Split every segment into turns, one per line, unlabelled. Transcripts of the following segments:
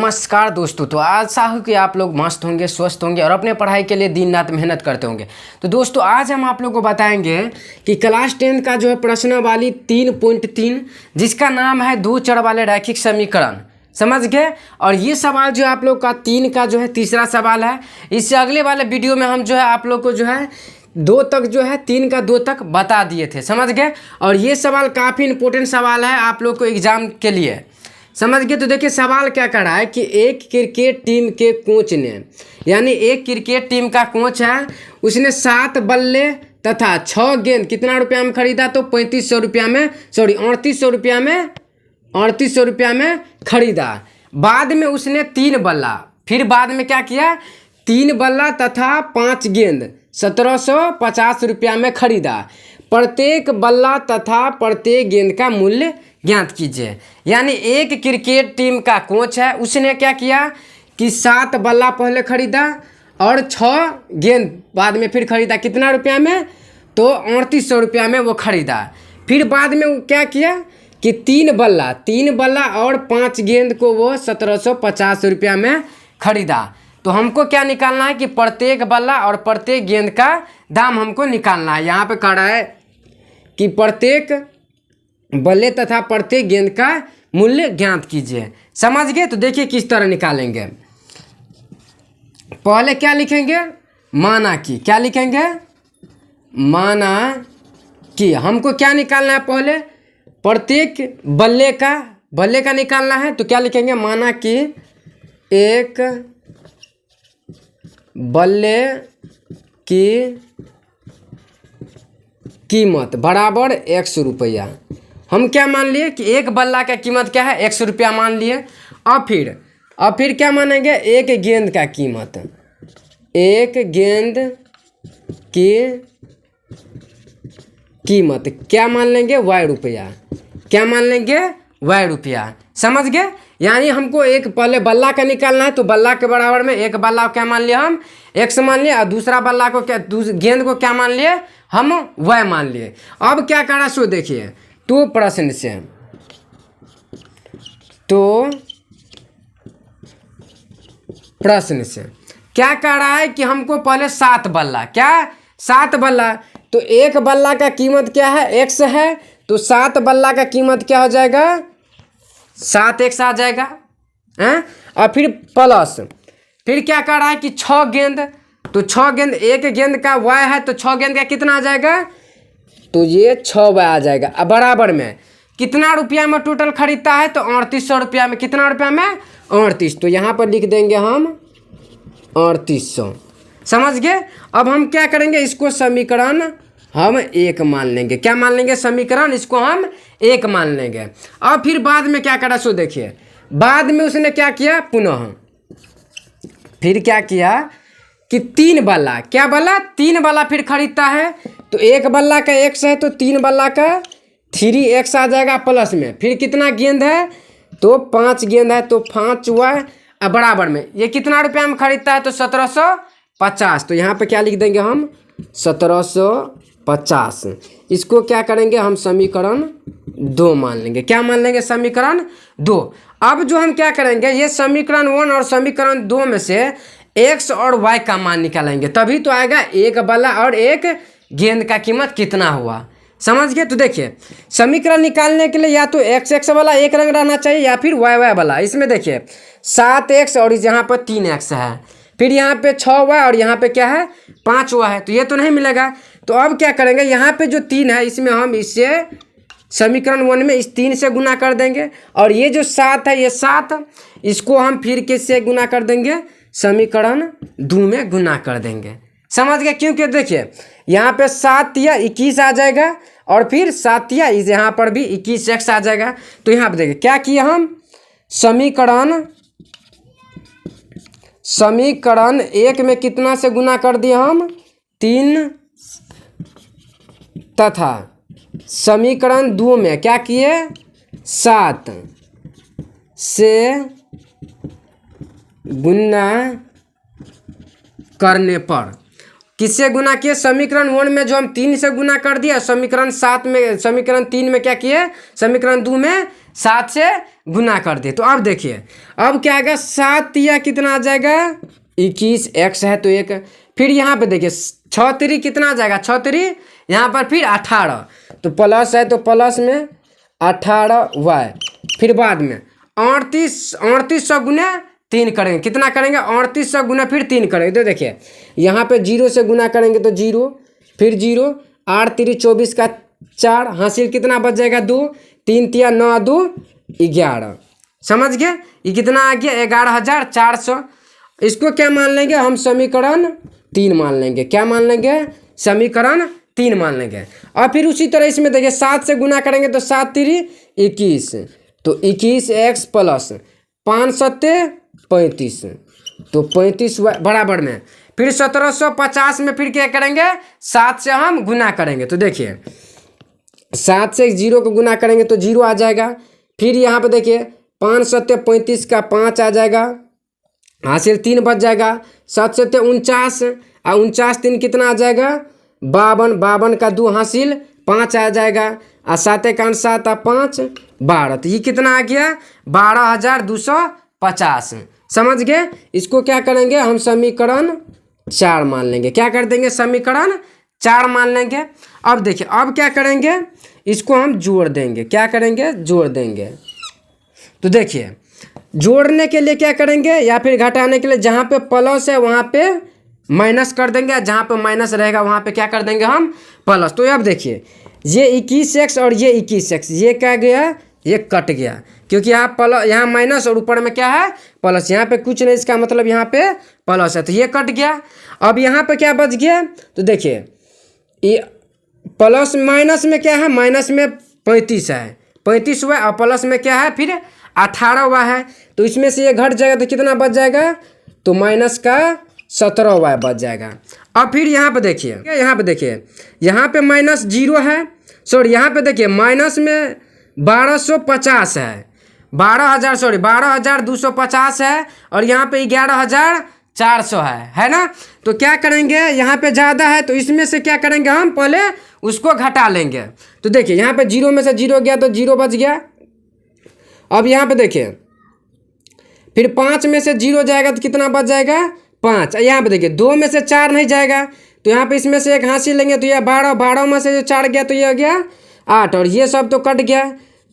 नमस्कार दोस्तों। तो आशा है कि आप लोग मस्त होंगे, स्वस्थ होंगे और अपने पढ़ाई के लिए दिन रात मेहनत करते होंगे। तो दोस्तों आज हम आप लोग को बताएंगे कि क्लास 10 का जो है प्रश्नावली 3.3 जिसका नाम है दो चर वाले रैखिक समीकरण, समझ गए। और ये सवाल जो है आप लोग का 3 का जो है तीसरा सवाल है। इससे अगले वाले वीडियो में हम जो है आप लोग को जो है 2 तक जो है 3 का 2 तक बता दिए थे, समझ गए। और ये सवाल काफ़ी इंपॉर्टेंट सवाल है आप लोग को एग्जाम के लिए, समझ गए। तो देखिए सवाल क्या कर रहा है कि एक क्रिकेट टीम के कोच ने, यानी एक क्रिकेट टीम का कोच है, उसने 7 बल्ले तथा 6 गेंद कितना रुपया में खरीदा? तो 3500 रुपया में, सॉरी 3800 रुपया में, 3800 रुपया में खरीदा। बाद में उसने 3 बल्ला, फिर बाद में क्या किया? 3 बल्ला तथा 5 गेंद 1750 रुपया में खरीदा। प्रत्येक बल्ला तथा प्रत्येक गेंद का मूल्य ज्ञात कीजिए। यानी एक क्रिकेट टीम का कोच है, उसने क्या किया कि 7 बल्ला पहले खरीदा और 6 गेंद बाद में फिर खरीदा। कितना रुपया में? तो 3800 रुपया में वो खरीदा। फिर बाद में वो क्या किया कि 3 बल्ला और 5 गेंद को वो 1750 रुपया में खरीदा। तो हमको क्या निकालना है कि प्रत्येक बल्ला और प्रत्येक गेंद का दाम हमको निकालना है। यहाँ पे कह रहा है कि प्रत्येक बल्ले तथा प्रत्येक गेंद का मूल्य ज्ञात कीजिए, समझ गए। तो देखिए किस तरह निकालेंगे। पहले क्या लिखेंगे? माना कि, क्या लिखेंगे? माना कि हमको क्या निकालना है? पहले प्रत्येक बल्ले का निकालना है। तो क्या लिखेंगे? माना कि एक बल्ले की कीमत बराबर 100 रुपया। हम क्या मान लिए कि एक बल्ला का कीमत क्या है? 100 रुपया मान लिए। अब फिर क्या मानेंगे? एक गेंद का कीमत, एक गेंद की कीमत क्या मान लेंगे? Y रुपया। क्या मान लेंगे? Y रुपया, समझ गए। यानी हमको एक पहले बल्ला का निकालना है, तो बल्ला के बराबर में एक बल्ला को क्या मान लिया? हम X मान लिए। और दूसरा बल्ला को क्या, गेंद को क्या मान लिए? हम Y मान लिए। अब क्या करना सो देखिए। तो प्रश्न से क्या कह रहा है कि हमको पहले 7 बल्ला, क्या 7 बल्ला, तो एक बल्ला का कीमत क्या है? X है। तो 7 बल्ला का कीमत क्या हो जाएगा? 7x आ जाएगा हैं। और फिर प्लस, फिर क्या कह रहा है कि 6 गेंद, तो 6 गेंद, एक गेंद का Y है तो 6 गेंद का कितना आ जाएगा? तो ये 6Y आ जाएगा। अब बराबर में कितना रुपया में टोटल खरीदता है? तो 3800 रुपया में। कितना रुपया में? 38। तो यहाँ पर लिख देंगे हम 3800, समझ गए। अब हम क्या करेंगे? इसको समीकरण हम 1 मान लेंगे। क्या मान लेंगे? समीकरण इसको हम 1 मान लेंगे। अब फिर बाद में क्या करा सो देखिए। बाद में उसने क्या किया? पुनः फिर क्या किया कि 3 बल्ला, क्या बल्ला? 3 बल्ला फिर खरीदता है। तो एक बल्ला का X है तो 3 बल्ला का 3x आ जाएगा प्लस में। फिर कितना गेंद है? तो 5 गेंद है तो 5y। अब बराबर में ये कितना रुपया में खरीदता है? तो 1750। तो यहाँ पे क्या लिख देंगे हम? 1750। इसको क्या करेंगे? हम समीकरण 2 मान लेंगे। क्या मान लेंगे? समीकरण 2। अब जो हम क्या करेंगे, ये समीकरण 1 और समीकरण 2 में से X और Y का मान निकालेंगे, तभी तो आएगा एक बल्ला और एक गेंद का कीमत कितना हुआ, समझ गए। तो देखिए समीकरण निकालने के लिए या तो x वाला एक रंग रहना चाहिए या फिर y वाला। इसमें देखिए 7x और यहाँ पर 3x है, फिर यहाँ पे 6y और यहाँ पे क्या है? 5y है। तो ये तो नहीं मिलेगा। तो अब क्या करेंगे? यहाँ पे जो 3 है इसमें हम इससे समीकरण 1 में इस 3 से गुना कर देंगे। और ये जो 7 है, ये 7 इसको हम फिर किससे गुना कर देंगे? समीकरण 2 में गुना कर देंगे, समझ गए। क्योंकि देखिए यहाँ पे 7 या 21 आ जाएगा और फिर 7 या यहाँ पर भी 21x आ जाएगा। तो यहाँ पे देखिए क्या किया हम? समीकरण 1 में कितना से गुना कर दिया हम? 3 तथा समीकरण 2 में क्या किए? 7 से गुना करने पर किससे गुना किए? समीकरण 1 में जो हम 3 से गुना कर दिया, समीकरण 3 में क्या किए? समीकरण 2 में 7 से गुना कर दिए। तो अब देखिए अब क्या आएगा, 7 या कितना आ जाएगा 21, x है तो 1। फिर यहाँ पे देखिए 6 3 कितना आ जाएगा, 6 3 यहाँ पर फिर 18, तो प्लस है तो प्लस में 18y। फिर बाद में 3800 गुना 3 करेंगे, कितना करेंगे 3800 गुना फिर 3 करेंगे। तो देखिए यहाँ पे 0 से गुना करेंगे तो 0, फिर 0, 8 3 24 का 4, हासिल कितना बच जाएगा 2, 3 3 9 2 11। समझ गए, ये कितना आ गया 11400। इसको क्या मान लेंगे हम, समीकरण 3 मान लेंगे। क्या मान लेंगे, समीकरण 3 मान लेंगे। और फिर उसी तरह इसमें देखिए 7 से गुना करेंगे तो 7 3 21, तो 21x प्लस 5 7 35, तो 35 बराबर में फिर 1750 में फिर क्या करेंगे, 7 से हम गुना करेंगे। तो देखिए 7 से 0 को गुना करेंगे तो 0 आ जाएगा। फिर यहाँ पे देखिए 5 7 35 का 5 आ जाएगा, हासिल 3 बच जाएगा। 7 7 49 और 49 3 कितना आ जाएगा 52, 52 का 2 हासिल 5 आ जाएगा। और 7 1 7 और 5 12, तो ये कितना आ गया 12250। समझ गए, इसको क्या करेंगे हम, समीकरण 4 मान लेंगे। क्या कर देंगे, समीकरण 4 मान लेंगे। अब देखिए अब क्या करेंगे, इसको हम जोड़ देंगे। क्या करेंगे, जोड़ देंगे। तो देखिए जोड़ने के लिए क्या करेंगे, या फिर घटाने के लिए जहाँ पे प्लस है वहाँ पे माइनस कर देंगे, जहाँ पे माइनस रहेगा वहाँ पे क्या कर देंगे हम, प्लस। तो अब देखिए ये 21x और ये 21x, ये क्या गया, ये कट गया, क्योंकि यहाँ प्लस, यहाँ माइनस और ऊपर में क्या है प्लस, यहाँ पे कुछ नहीं, इसका मतलब यहाँ पे प्लस है, तो ये कट गया। अब यहाँ पे क्या बच गया, तो देखिए ये प्लस माइनस में क्या है, माइनस में 35 है, 35 हुआ, और प्लस में क्या है फिर 18 हुआ है, तो इसमें से ये घट जाएगा तो कितना बच जाएगा, तो माइनस का 17y बच जाएगा। अब फिर यहाँ पे देखिए, यहाँ पे माइनस 0 है, सॉरी यहाँ पे देखिए माइनस में 1250 है, 12250 है, और यहाँ पे 11400 है ना। तो क्या करेंगे, यहाँ पे ज़्यादा है तो इसमें से क्या करेंगे हम, पहले उसको घटा लेंगे। तो देखिए यहाँ पे 0 में से 0 गया तो 0 बच गया। अब यहाँ पे देखिए फिर 5 में से 0 जाएगा तो कितना बच जाएगा 5। यहाँ पे देखिए 2 में से 4 नहीं जाएगा, तो यहाँ पे इसमें से एक हासिल लेंगे तो यह 12, 12 में से जो 4 गया तो ये हो गया 8, और ये सब तो कट गया।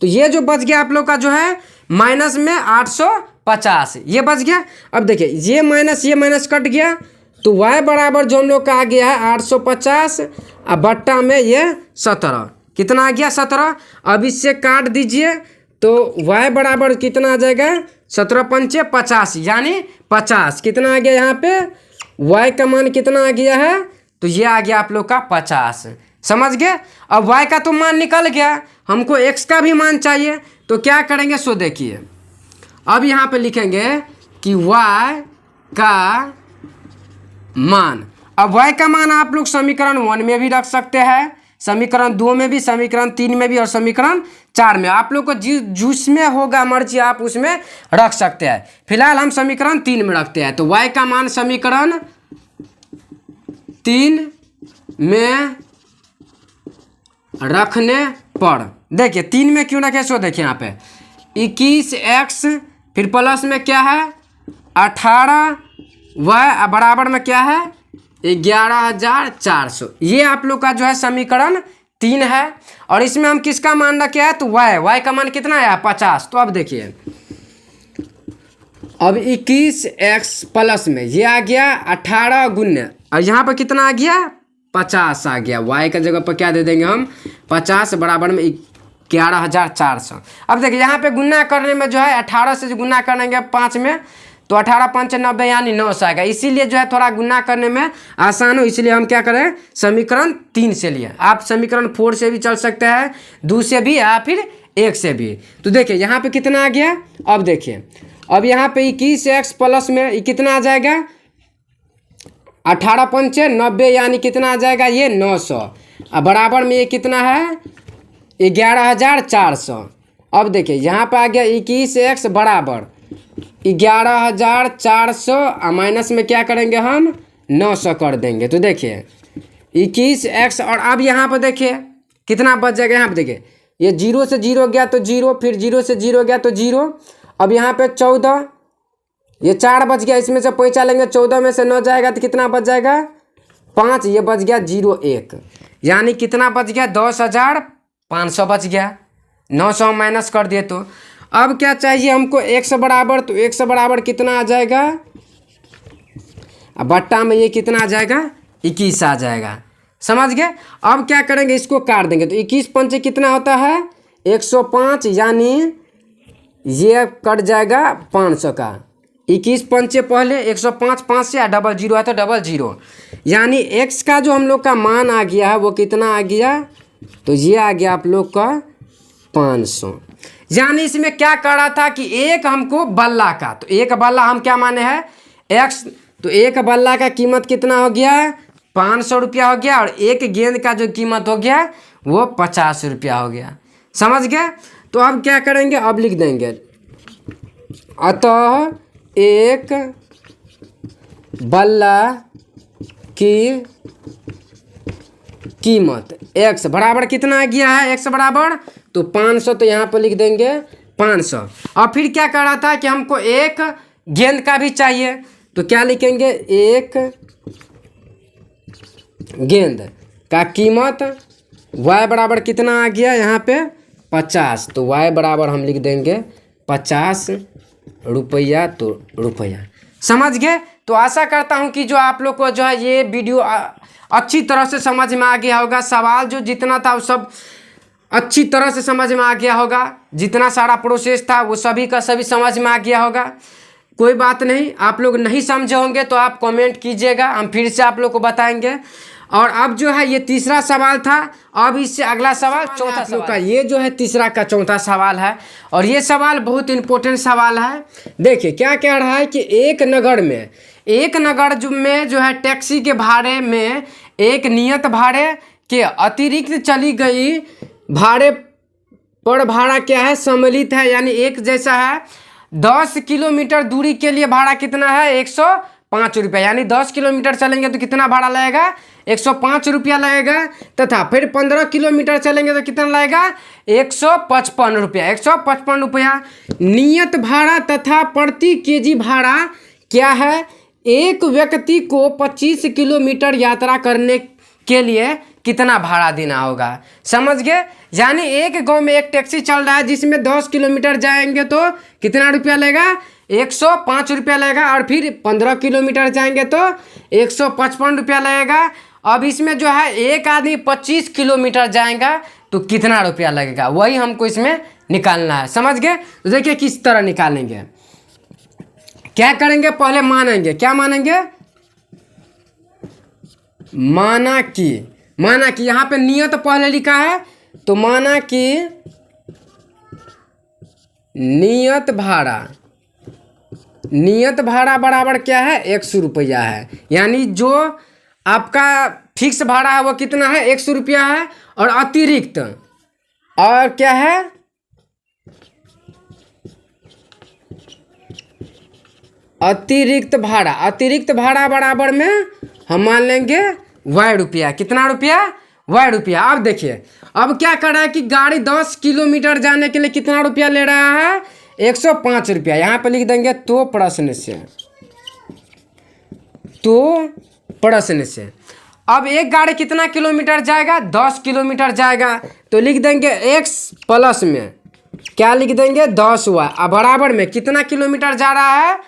तो ये जो बच गया आप लोग का जो है माइनस में 850, ये बच गया। अब देखिए ये माइनस कट गया, तो y बराबर जो हम लोग का आ गया है 850 और बट्टा में ये 17, कितना आ गया 17। अब इससे काट दीजिए तो y बराबर कितना आ जाएगा 17 पंचे 50, यानी 50, कितना आ गया यहाँ पे y का मान कितना आ गया है, तो ये आ गया आप लोग का 50। समझ गए। अब y का तो मान निकल गया, हमको x का भी मान चाहिए, तो क्या करेंगे, सो देखिए अब यहाँ पे लिखेंगे कि y का मान। अब y का मान आप लोग समीकरण 1 में भी रख सकते हैं, समीकरण 2 में भी, समीकरण 3 में भी, और समीकरण 4 में। आप लोग को जिसमें होगा मर्जी आप उसमें रख सकते हैं। फिलहाल हम समीकरण 3 में रखते हैं। तो y का मान समीकरण 3 में रखने पर, देखिए 3 में क्यों रखे, सो देखिए यहाँ पे 21x, फिर प्लस में क्या है 18y, बराबर में क्या है 11400। ये आप लोग का जो है समीकरण 3 है। और इसमें हम किसका मान रखे हैं, तो y का मान कितना है 50। तो अब देखिए अब 21x प्लस में ये आ गया 18 गुना, और यहाँ पर कितना आ गया 50 आ गया। y का जगह पर क्या दे देंगे हम 50, बराबर में 11400। अब देखिए यहाँ पे गुना करने में जो है 18 से गुना करेंगे 5 में, तो 18 5 90 यानी 900 आएगा। इसीलिए जो है थोड़ा गुना करने में आसान हो, इसलिए हम क्या करें समीकरण 3 से लिए। आप समीकरण 4 से भी चल सकते हैं, 2 से भी, या फिर 1 से भी। तो देखिए यहाँ पे कितना आ गया, अब देखिए अब यहाँ पे 21x प्लस में ये कितना आ जाएगा 18 5 90, यानी कितना आ जाएगा ये 900, अब बराबर में ये कितना है 11400। अब देखिए यहाँ पे आ गया 21x बराबर 11400, और माइनस में क्या करेंगे हम 900 कर देंगे। तो देखिए 21x, और अब यहाँ पर देखिए कितना बच जाएगा, यहाँ पे देखिए ये 0 से 0 गया तो 0, फिर 0 से 0 गया तो 0। अब यहाँ पे 14, ये 4 बच गया, इसमें से पैंचा लेंगे, 14 में से 9 जाएगा तो कितना बच जाएगा 5, ये बच गया 01, यानी कितना बच गया 10,500 बच गया। 900 माइनस कर दिए तो अब क्या चाहिए हमको x बराबर, तो x बराबर कितना आ जाएगा, अब बट्टा में ये कितना आ जाएगा 21 आ जाएगा। समझ गए। अब क्या करेंगे, इसको काट देंगे तो 21 पंचे कितना होता है 105, यानी ये कट जाएगा 500 का। 21 पंचे पहले 105, 5 से डबल जीरो है तो डबल जीरो, यानी x का जो हम लोग का मान आ गया है वो कितना आ गया, तो ये आ गया आप लोग का 500। यानी इसमें क्या कर रहा था कि एक हमको बल्ला का, तो एक बल्ला हम क्या माने हैं x, तो एक बल्ला का कीमत कितना हो गया 500 रुपया हो गया, और एक गेंद का जो कीमत हो गया वो 50 रुपया हो गया। समझ गए। तो अब क्या करेंगे, अब लिख देंगे अतः एक बल्ला की कीमत x बराबर कितना आ गया है, x बराबर तो 500, तो यहाँ पर लिख देंगे 500। और फिर क्या कर रहा था कि हमको एक गेंद का भी चाहिए, तो क्या लिखेंगे, एक गेंद का कीमत y बराबर कितना आ गया यहाँ पे 50, तो y बराबर हम लिख देंगे 50 रुपया, तो रुपया। समझ गए। तो आशा करता हूँ कि जो आप लोग को जो है ये वीडियो अच्छी तरह से समझ में आ गया होगा। सवाल जो जितना था वो सब अच्छी तरह से समझ में आ गया होगा, जितना सारा प्रोसेस था वो सभी का सभी समझ में आ गया होगा। कोई बात नहीं, आप लोग नहीं समझे होंगे तो आप कमेंट कीजिएगा, हम फिर से आप लोग को बताएंगे। और अब जो है ये तीसरा सवाल था, अब इससे अगला सवाल चौथा सवाल का, ये जो है तीसरा का चौथा सवाल है, और ये सवाल बहुत इंपॉर्टेंट सवाल है। देखिए क्या कह रहा है कि एक नगर में जो है टैक्सी के भाड़े में एक नियत भाड़े के अतिरिक्त चली गई भाड़े पर भाड़ा क्या है सम्मिलित है, यानी एक जैसा है। 10 किलोमीटर दूरी के लिए भाड़ा कितना है 105 रुपया, यानी 10 किलोमीटर चलेंगे तो कितना भाड़ा लगेगा 105 रुपया लगेगा, तथा फिर 15 किलोमीटर चलेंगे तो कितना लगेगा 155 रुपया, 155 रुपया नियत भाड़ा। तथा प्रति केजी भाड़ा क्या है, एक व्यक्ति को 25 किलोमीटर यात्रा करने के लिए कितना भाड़ा देना होगा। समझ गए। यानी एक गांव में एक टैक्सी चल रहा है जिसमें 10 किलोमीटर जाएंगे तो कितना रुपया लेगा 105 रुपया लगेगा, और फिर 15 किलोमीटर जाएंगे तो 155 रुपया लगेगा। अब इसमें जो है एक आदमी 25 किलोमीटर जाएगा तो कितना रुपया लगेगा, वही हमको इसमें निकालना है। समझ गए। तो देखिए किस तरह निकालेंगे, क्या करेंगे, पहले मानेंगे, क्या मानेंगे, माना कि यहाँ पे नियत पहले लिखा है, तो माना कि नियत भाड़ा बराबर क्या है 100 रुपया है, यानी जो आपका फिक्स भाड़ा है वो कितना है 100 रुपया है, और अतिरिक्त और क्या है अतिरिक्त भाड़ा बराबर में हम मान लेंगे y रुपया, कितना रुपया y रुपया। अब देखिए अब क्या कर रहा है कि गाड़ी 10 किलोमीटर जाने के लिए कितना रुपया ले रहा है 105 रुपया, यहाँ पे लिख देंगे तो प्रश्न से अब एक गाड़ी कितना किलोमीटर जाएगा 10 किलोमीटर जाएगा, तो लिख देंगे x प्लस में क्या लिख देंगे 10y, अब बराबर में कितना किलोमीटर जा रहा है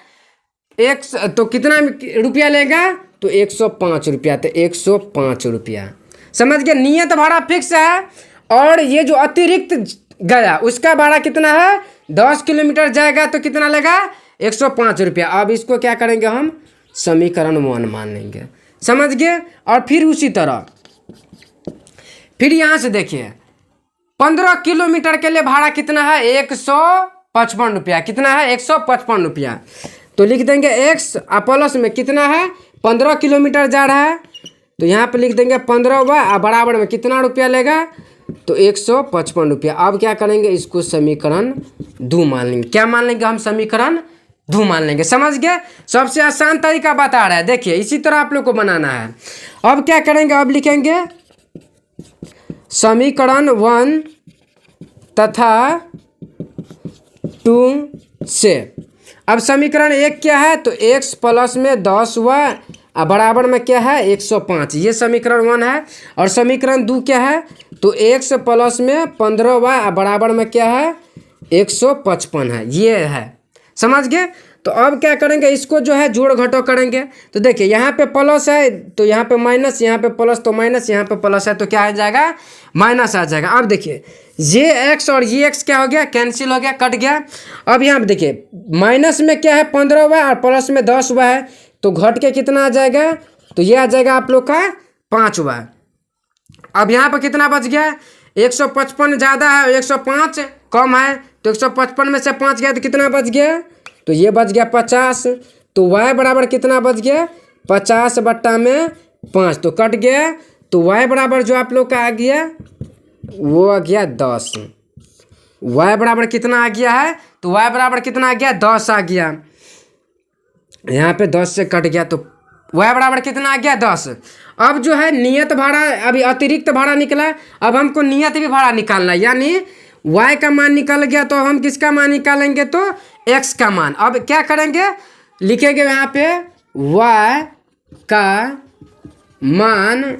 x, तो कितना रुपया लेगा तो 105 रुपया, तो 105 रुपया। समझ गए। नियत भाड़ा फिक्स है, और ये जो अतिरिक्त गया उसका भाड़ा कितना है 10 किलोमीटर जाएगा तो कितना लेगा 105 रुपया। अब इसको क्या करेंगे हम समीकरण 1 मान लेंगे। समझ गए। और फिर उसी तरह फिर यहाँ से देखिए 15 किलोमीटर के लिए भाड़ा कितना है 155 रुपया, कितना है 155 रुपया, तो लिख देंगे x प्लस में कितना है 15 किलोमीटर जा रहा है, तो यहाँ पे लिख देंगे 15y बराबर में कितना रुपया लेगा तो 155 रुपया। अब क्या करेंगे इसको समीकरण 2 मान लेंगे। क्या मान लेंगे हम समीकरण 2 मान लेंगे। समझ गए। सबसे आसान तरीका बता रहा है, देखिए इसी तरह आप लोग को बनाना है। अब क्या करेंगे, अब लिखेंगे समीकरण 1 तथा 2 से। अब समीकरण 1 क्या है, तो x प्लस में 10y बराबर में क्या है 105, ये समीकरण 1 है। और समीकरण 2 क्या है, तो x प्लस में 15y बराबर में क्या है 155 है, ये है। समझ गए। तो अब क्या करेंगे, इसको जो है जोड़ घटाव करेंगे। तो देखिए यहाँ पे प्लस है तो यहाँ पे माइनस, यहाँ पे प्लस तो माइनस, यहाँ पे प्लस है तो क्या आ जाएगा माइनस आ जाएगा। अब देखिए ये एक्स और ये एक्स क्या हो गया, कैंसिल हो गया, कट गया। अब यहाँ पे देखिए माइनस में क्या है 15 और प्लस में 10 है, तो घट के कितना आ जाएगा, तो ये आ जाएगा आप लोग का 5। अब यहाँ पर कितना बच गया, 155 ज़्यादा है 105 कम है, तो 155 में से 5 गया तो कितना बच गया, तो ये बच गया 50। तो y बराबर कितना बच गया 50 बट्टा में 5, तो कट गया। तो y बराबर जो आप लोग का आ गया वो आ गया 10। y बराबर कितना आ गया है, तो y बराबर कितना आ गया 10 आ गया। यहाँ पे 10 से कट गया तो y बराबर कितना आ गया 10। अब जो है नियत भाड़ा, अभी अतिरिक्त भाड़ा निकला, अब हमको नियत भी भाड़ा निकालना है, यानी y का मान निकल गया तो हम किसका मान निकालेंगे, तो x का मान। अब क्या करेंगे, लिखेंगे यहाँ पे y का मान,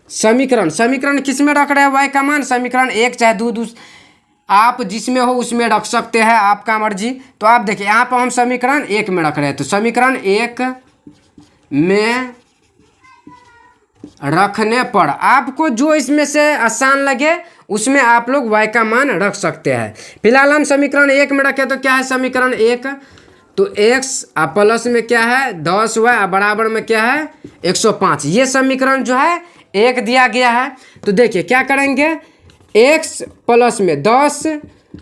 समीकरण किस में रख रहे हैं y का मान, समीकरण 1 चाहे 2 आप जिसमें हो उसमें रख सकते हैं, आपका मर्जी। तो आप देखिए यहाँ पर हम समीकरण 1 में रख रहे हैं, तो समीकरण 1 में रखने पर आपको जो इसमें से आसान लगे उसमें आप लोग y का मान रख सकते हैं। फिलहाल हम समीकरण 1 में रखें तो क्या है समीकरण 1, तो x प्लस में क्या है 10y बराबर में क्या है 105, ये समीकरण जो है 1 दिया गया है। तो देखिए क्या करेंगे, x प्लस में 10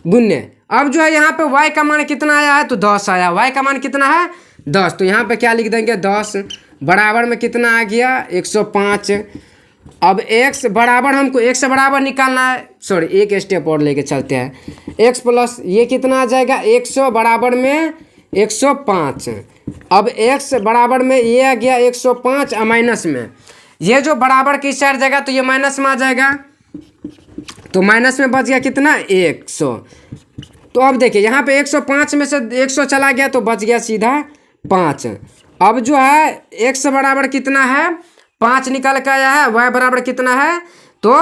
गुने, अब जो है यहाँ पे y का मान कितना आया है, तो 10 आया, y का मान कितना है 10, तो यहाँ पे क्या लिख देंगे 10 बराबर में कितना आ गया 105। अब x बराबर, हमको x बराबर निकालना है, सॉरी एक स्टेप और लेके चलते हैं, x प्लस ये कितना आ जाएगा 100 बराबर में 105। अब x बराबर में ये आ गया 105 माइनस में, ये जो बराबर की साइड जाएगा तो ये माइनस में आ जाएगा, तो माइनस में बच गया कितना 100। तो अब देखिए यहाँ पे 105 में से 100 चला गया तो बच गया सीधा 5। अब जो है x बराबर कितना है 5 निकल कर आया है, y बराबर कितना है तो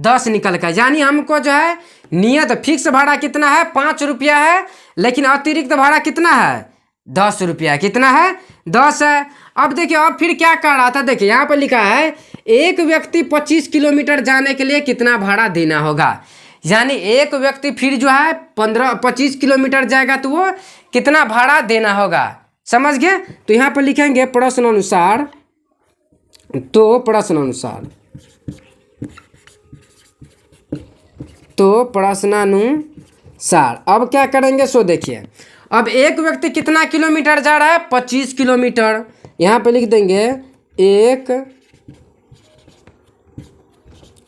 10 निकल कर, यानी हमको जो है नियत फिक्स भाड़ा कितना है 5 रुपया है, लेकिन अतिरिक्त भाड़ा कितना है 10 रुपया, कितना है 10 है। अब देखिए अब फिर क्या कर रहा था, देखिए यहाँ पर लिखा है एक व्यक्ति 25 किलोमीटर जाने के लिए कितना भाड़ा देना होगा, यानी एक व्यक्ति फिर जो है 25 किलोमीटर जाएगा तो वो कितना भाड़ा देना होगा, समझ गए। तो यहाँ पर लिखेंगे प्रश्नानुसार, तो प्रश्नानुसार अब क्या करेंगे, सो देखिए अब एक व्यक्ति कितना किलोमीटर जा रहा है 25 किलोमीटर, यहाँ पे लिख देंगे एक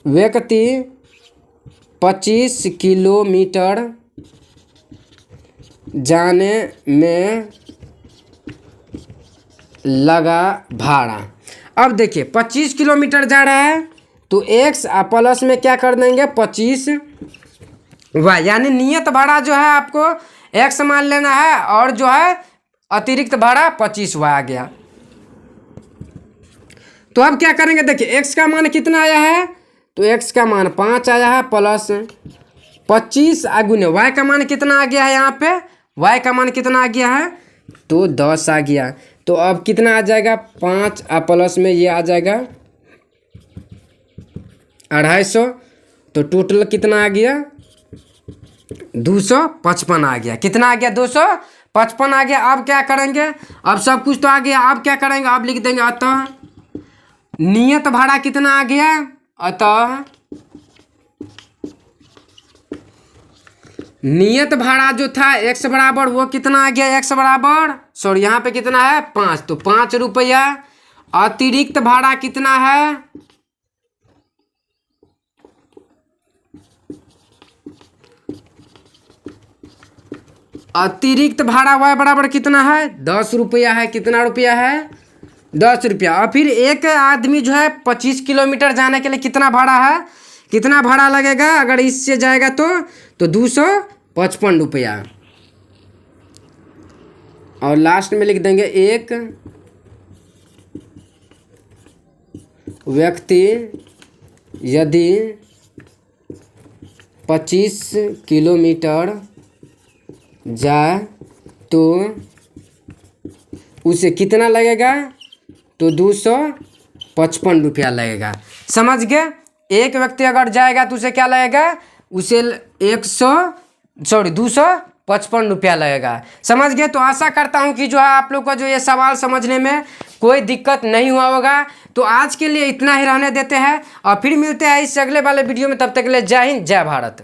व्यक्ति 25 किलोमीटर जाने में लगा भाड़ा। अब देखिए 25 किलोमीटर जा रहा है तो x प्लस में क्या कर देंगे 25 y, यानी नियत भाड़ा जो है आपको x मान लेना है और जो है अतिरिक्त भाड़ा 25 y आ गया। तो अब क्या करेंगे, देखिए x का मान कितना आया है, तो x का मान 5 आया है प्लस 25 गुने y का मान कितना आ गया है, यहाँ पे y का मान कितना आ गया है तो 10 आ गया। तो अब कितना आ जाएगा 5 प्लस में ये आ जाएगा 250, तो टोटल कितना आ गया 255 आ गया, कितना आ गया 255 आ गया। अब क्या करेंगे, अब सब कुछ तो आ गया, अब क्या करेंगे, अब लिख देंगे अतः नियत भाड़ा कितना आ गया, अतः नियत भाड़ा जो था x बराबर वो कितना आ गया, x बराबर सॉरी यहाँ पे कितना है 5, तो 5 रुपया। अतिरिक्त भाड़ा कितना है, अतिरिक्त भाड़ा y बराबर कितना है 10 रुपया है, कितना रुपया है 10 रुपया। और फिर एक आदमी जो है 25 किलोमीटर जाने के लिए कितना भाड़ा है, कितना भाड़ा लगेगा अगर इससे जाएगा तो 255 रुपया। और लास्ट में लिख देंगे एक व्यक्ति यदि 25 किलोमीटर जाए तो उसे कितना लगेगा, तो 255 रुपया लगेगा। समझ गए। एक व्यक्ति अगर जाएगा तो उसे क्या लगेगा, उसे 255 रुपया लगेगा। समझ गए। तो आशा करता हूँ कि जो है आप लोग का जो ये सवाल समझने में कोई दिक्कत नहीं हुआ होगा। तो आज के लिए इतना ही रहने देते हैं और फिर मिलते हैं इस अगले वाले वीडियो में। तब तक के लिए जय हिंद, जय भारत।